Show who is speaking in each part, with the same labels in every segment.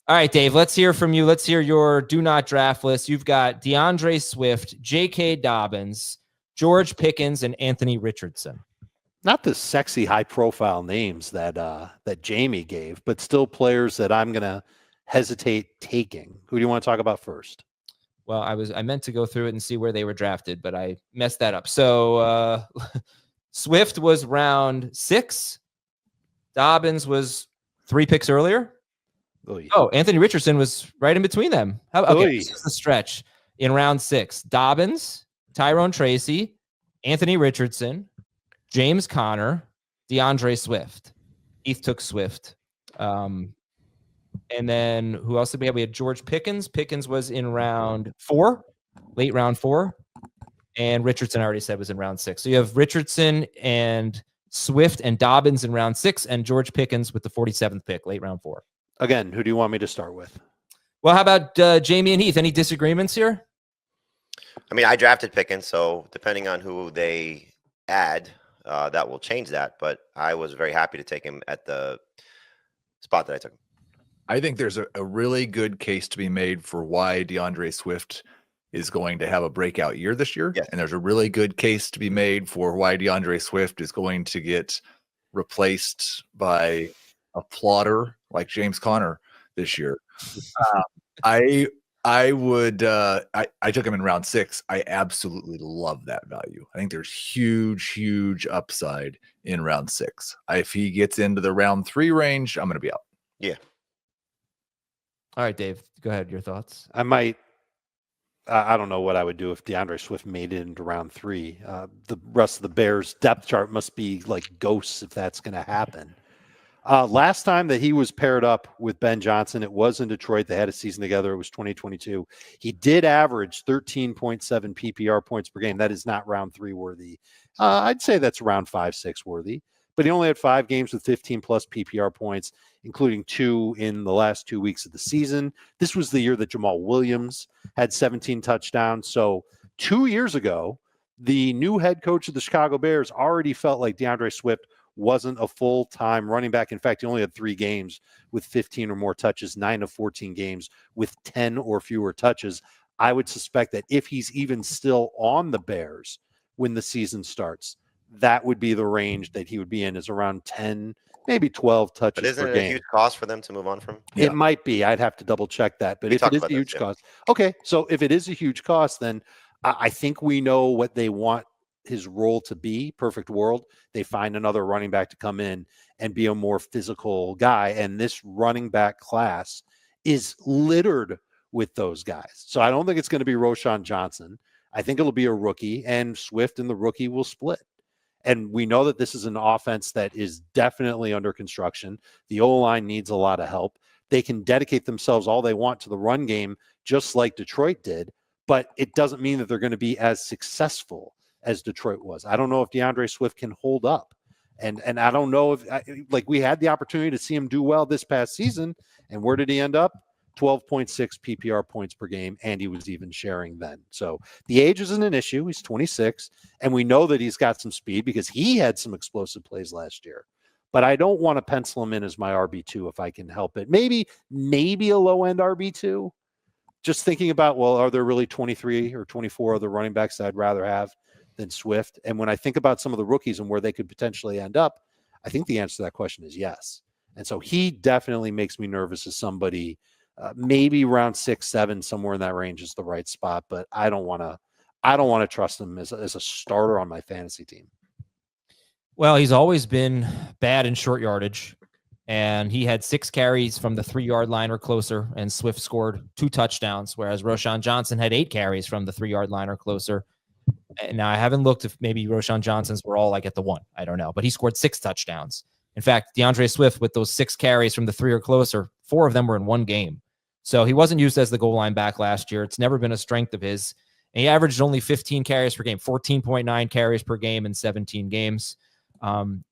Speaker 1: All right, Dave, let's hear from you. Let's hear your do not draft list. You've got DeAndre Swift, J.K. Dobbins, George Pickens, and Anthony Richardson.
Speaker 2: Not the sexy, high-profile names that Jamie gave, but still players that I'm going to hesitate taking. Who do you want to talk about first?
Speaker 1: Well, I meant to go through it and see where they were drafted, but I messed that up. So Swift was round 6. Dobbins was 3 picks earlier.
Speaker 2: Oy.
Speaker 1: Oh, Anthony Richardson was right in between them. Okay, this is the stretch in round 6. Dobbins, Tyrone Tracy, Anthony Richardson, James Conner, DeAndre Swift. Heath took Swift. And then who else did we have? We had George Pickens. Pickens was in round 4, late round 4. And Richardson, I already said, was in round 6. So you have Richardson and Swift and Dobbins in round 6, and George Pickens with the 47th pick, late round 4.
Speaker 2: Again, who do you want me to start with?
Speaker 1: Well, how about Jamie and Heath? Any disagreements here?
Speaker 3: I mean, I drafted Pickens, so depending on who they add, that will change that. But I was very happy to take him at the spot that I took him.
Speaker 4: I think there's a really good case to be made for why DeAndre Swift is going to have a breakout year this year.
Speaker 3: Yes.
Speaker 4: And there's a really good case to be made for why DeAndre Swift is going to get replaced by a plodder like James Conner this year. I took him in round 6. I absolutely love that value. I think there's huge upside in round 6. If he gets into the round 3 range, I'm going to be out.
Speaker 3: Yeah.
Speaker 1: All right, Dave, go ahead. Your thoughts.
Speaker 2: I don't know what I would do if DeAndre Swift made it into round 3. The rest of the Bears depth chart must be like ghosts if that's going to happen. Last time that he was paired up with Ben Johnson, it was in Detroit. They had a season together. It was 2022. He did average 13.7 PPR points per game. That is not round 3 worthy. I'd say that's round 5, 6 worthy. But he only had 5 games with 15-plus PPR points, including 2 in the last 2 weeks of the season. This was the year that Jamal Williams had 17 touchdowns. So 2 years ago, the new head coach of the Chicago Bears already felt like DeAndre Swift wasn't a full-time running back. In fact, he only had 3 games with 15 or more touches, 9 of 14 games with 10 or fewer touches. I would suspect that if he's even still on the Bears when the season starts, that would be the range that he would be in, is around 10, maybe 12 touches
Speaker 3: But isn't
Speaker 2: per
Speaker 3: it
Speaker 2: game.
Speaker 3: a huge cost for them to move on from?
Speaker 2: It might be. I'd have to double check that. But if it is a huge cost. Okay, so if it is a huge cost, then I think we know what they want his role to be. Perfect world, they find another running back to come in and be a more physical guy. And this running back class is littered with those guys. So I don't think it's going to be Roschon Johnson. I think it'll be a rookie, and Swift and the rookie will split. And we know that this is an offense that is definitely under construction. The O-line needs a lot of help. They can dedicate themselves all they want to the run game, just like Detroit did, but it doesn't mean that they're going to be as successful as Detroit was. I don't know if DeAndre Swift can hold up. And I don't know if, like, we had the opportunity to see him do well this past season, and where did he end up? 12.6 PPR points per game, and he was even sharing then. So the age isn't an issue. He's 26, and we know that he's got some speed because he had some explosive plays last year. But I don't want to pencil him in as my RB2 if I can help it. Maybe a low-end RB2. Just thinking about, well, are there really 23 or 24 other running backs that I'd rather have than Swift? And when I think about some of the rookies and where they could potentially end up, I think the answer to that question is yes. And so he definitely makes me nervous as somebody. Maybe around 6, 7, somewhere in that range is the right spot, but I don't want to trust him as a starter on my fantasy team.
Speaker 1: Well, he's always been bad in short yardage, and he had 6 carries from the 3-yard line or closer, and Swift scored 2 touchdowns, whereas Roschon Johnson had 8 carries from the 3-yard line or closer. And now I haven't looked if maybe Roschon Johnson's were all like at the 1. I don't know, but he scored 6 touchdowns. In fact, DeAndre Swift, with those 6 carries from the 3 or closer, 4 of them were in 1 game. So he wasn't used as the goal line back last year. It's never been a strength of his. And he averaged only 15 carries per game, 14.9 carries per game in 17 games.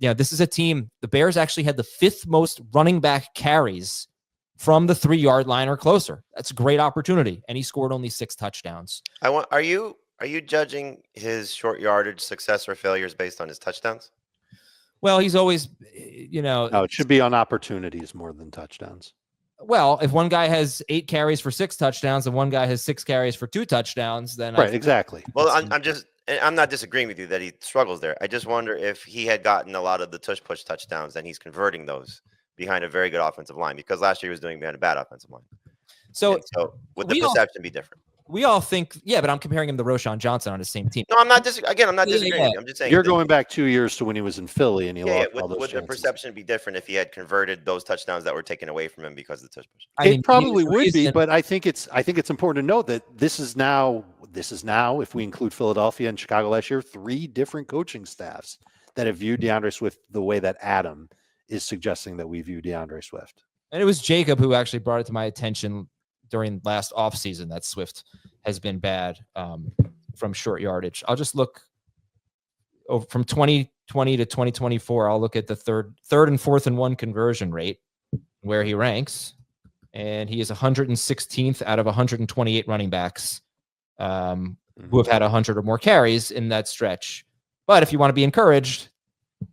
Speaker 1: This is a team. The Bears actually had the 5th most running back carries from the 3-yard line or closer. That's a great opportunity. And he scored only 6 touchdowns.
Speaker 3: Are you judging his short yardage success or failures based on his touchdowns?
Speaker 1: Well, he's always,
Speaker 2: No, it should be on opportunities more than touchdowns.
Speaker 1: Well, if one guy has 8 carries for 6 touchdowns and one guy has 6 carries for 2 touchdowns, then
Speaker 2: right, exactly.
Speaker 3: Well, I'm not disagreeing with you that he struggles there. I just wonder if he had gotten a lot of the tush push touchdowns, and he's converting those behind a very good offensive line, because last year he was doing behind a bad offensive line. So would the perception be different?
Speaker 1: We all think, yeah, but I'm comparing him to Roschon Johnson on the same team.
Speaker 3: No, I'm not I'm not disagreeing. I'm just saying
Speaker 2: you're going back 2 years to when he was in Philly and he lost all those
Speaker 3: Would the perception be different if he had converted those touchdowns that were taken away from him because of the touch push?
Speaker 2: It probably would be, but I think it's important to note that this is now, if we include Philadelphia and Chicago last year, 3 different coaching staffs that have viewed DeAndre Swift the way that Adam is suggesting that we view DeAndre Swift.
Speaker 1: And it was Jacob who actually brought it to my attention during last offseason that Swift has been bad from short yardage. I'll just look over from 2020 to 2024. I'll look at the third and 4th and 1 conversion rate, where he ranks. And he is 116th out of 128 running backs who have had 100 or more carries in that stretch. But if you want to be encouraged,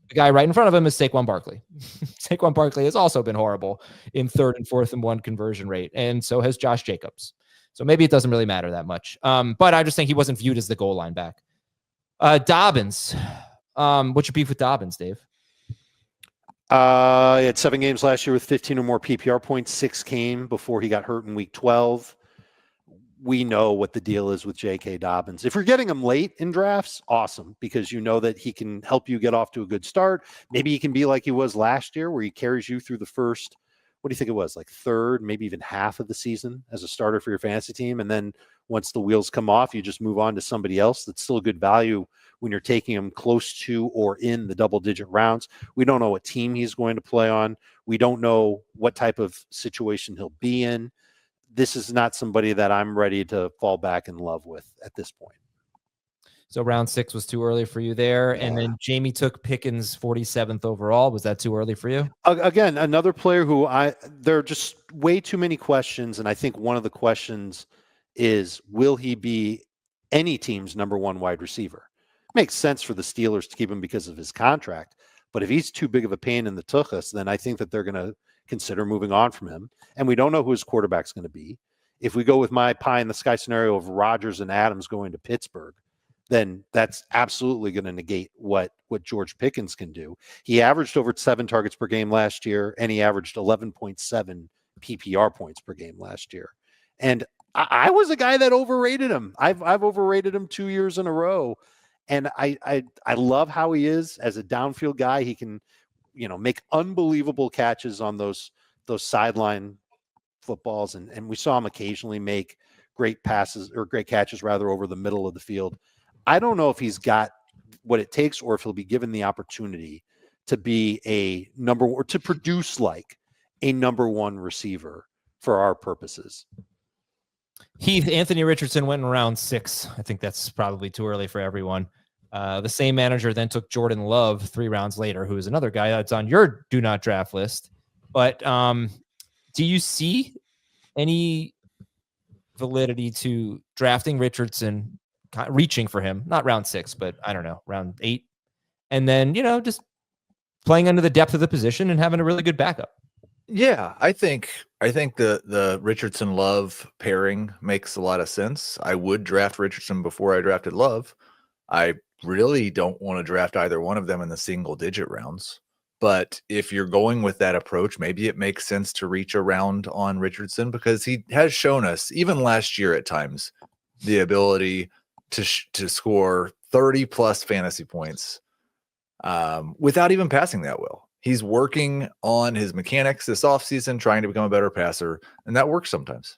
Speaker 1: the guy right in front of him is Saquon Barkley. Saquon Barkley has also been horrible in 3rd and 4th and 1 conversion rate. And so has Josh Jacobs. So maybe it doesn't really matter that much. But I just think he wasn't viewed as the goal line back. Dobbins. What's your beef with Dobbins, Dave?
Speaker 2: He had 7 games last year with 15 or more PPR points. 6 came before he got hurt in week 12. We know what the deal is with J.K. Dobbins. If you're getting him late in drafts, awesome, because you know that he can help you get off to a good start. Maybe he can be like he was last year, where he carries you through the first, what do you think it was, like 3rd, maybe even half of the season as a starter for your fantasy team. And then once the wheels come off, you just move on to somebody else that's still a good value when you're taking him close to or in the double-digit rounds. We don't know what team he's going to play on. We don't know what type of situation he'll be in. This is not somebody that I'm ready to fall back in love with at this point.
Speaker 1: So round 6 was too early for you there. Yeah. And then Jamie took Pickens 47th overall. Was that too early for you?
Speaker 2: Again, another player who there are just way too many questions. And I think one of the questions is, will he be any team's number 1 wide receiver? Makes sense for the Steelers to keep him because of his contract. But if he's too big of a pain in the tuchus, then I think that they're going to consider moving on from him. And we don't know who his quarterback's going to be. If we go with my pie in the sky scenario of Rodgers and Adams going to Pittsburgh, then that's absolutely going to negate what George Pickens can do. He averaged over 7 targets per game last year, and he averaged 11.7 PPR points per game last year. And I was a guy that overrated him. I've overrated him 2 years in a row. And I love how he is as a downfield guy. He can, make unbelievable catches on those sideline footballs. And we saw him occasionally make great passes, or great catches rather, over the middle of the field. I don't know if he's got what it takes, or if he'll be given the opportunity to be a number, or to produce like a number 1 receiver for our purposes.
Speaker 1: Heath, Anthony Richardson went in round 6. I think that's probably too early for everyone. The same manager then took Jordan Love 3 rounds later, who is another guy that's on your do not draft list. But do you see any validity to drafting Richardson, reaching for him, not round 6, but I don't know, round 8, and then, just playing under the depth of the position and having a really good backup?
Speaker 4: Yeah, I think the Richardson Love pairing makes a lot of sense. I would draft Richardson before I drafted Love. I really don't want to draft either one of them in the single digit rounds. But if you're going with that approach, maybe it makes sense to reach around on Richardson, because he has shown us, even last year at times, the ability to score 30 plus fantasy points without even passing that well. He's working on his mechanics this offseason, trying to become a better passer, and that works sometimes.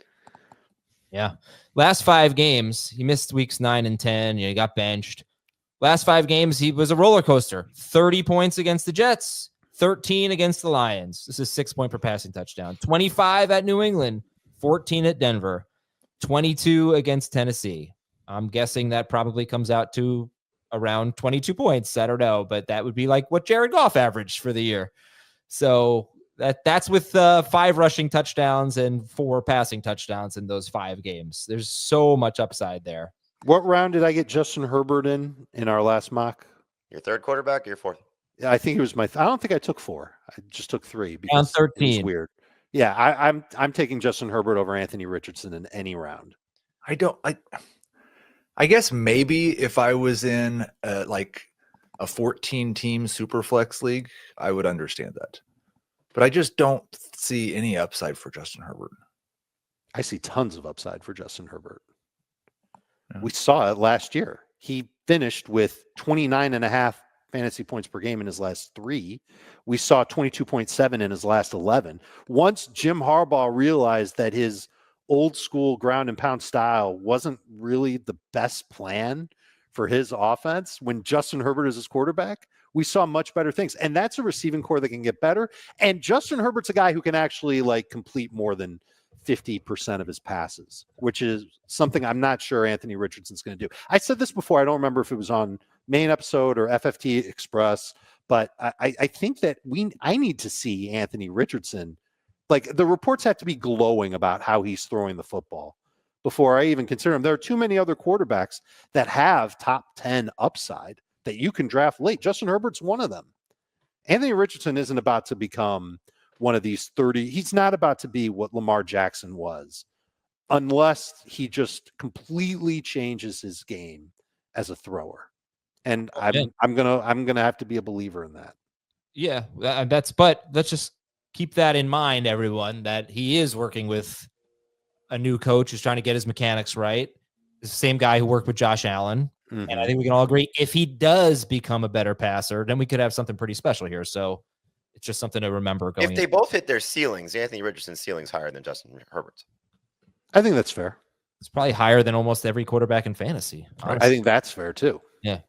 Speaker 1: Yeah. Last 5 games, he missed weeks 9 and 10. He got benched. Last 5 games, he was a roller coaster. 30 points against the Jets, 13 against the Lions. This is 6 point per passing touchdown. 25 at New England, 14 at Denver, 22 against Tennessee. I'm guessing that probably comes out to around 22 points. I don't know, but that would be like what Jared Goff averaged for the year. So that's with 5 rushing touchdowns and 4 passing touchdowns in those 5 games. There's so much upside there.
Speaker 2: What round did I get Justin Herbert in our last mock?
Speaker 3: Your 3rd quarterback or your 4th?
Speaker 2: Yeah, I think it was I don't think I took 4. I just took 3 because
Speaker 1: round 13.
Speaker 2: it was weird. Yeah, I'm taking Justin Herbert over Anthony Richardson in any round.
Speaker 4: I guess maybe if I was in like a 14-team Superflex league, I would understand that. But I just don't see any upside for Justin Herbert.
Speaker 2: I see tons of upside for Justin Herbert. Yeah. We saw it last year. He finished with 29.5 fantasy points per game in his last 3. We saw 22.7 in his last 11. Once Jim Harbaugh realized that his old school ground and pound style wasn't really the best plan for his offense, when Justin Herbert is his quarterback, we saw much better things. And that's a receiving core that can get better. And Justin Herbert's a guy who can actually like complete more than 50% of his passes, which is something I'm not sure Anthony Richardson's going to do. I said this before. I don't remember if it was on main episode or FFT Express, but I think that I need to see Anthony Richardson. Like, the reports have to be glowing about how he's throwing the football before I even consider him. There are too many other quarterbacks that have top 10 upside that you can draft late. Justin Herbert's one of them. Anthony Richardson isn't about to become one of these 30. He's not about to be what Lamar Jackson was, unless he just completely changes his game as a thrower. And I'm gonna have to be a believer in that.
Speaker 1: Yeah, but let's just keep that in mind, everyone, that he is working with a new coach who's trying to get his mechanics right. It's the same guy who worked with Josh Allen. Mm-hmm. And I think we can all agree, if he does become a better passer, then we could have something pretty special here. So it's just something to remember going.
Speaker 3: If they both hit their ceilings, Anthony Richardson's ceiling's higher than Justin Herbert's.
Speaker 2: I think that's fair.
Speaker 1: It's probably higher than almost every quarterback in fantasy.
Speaker 2: Honestly. I think that's fair too.
Speaker 1: Yeah.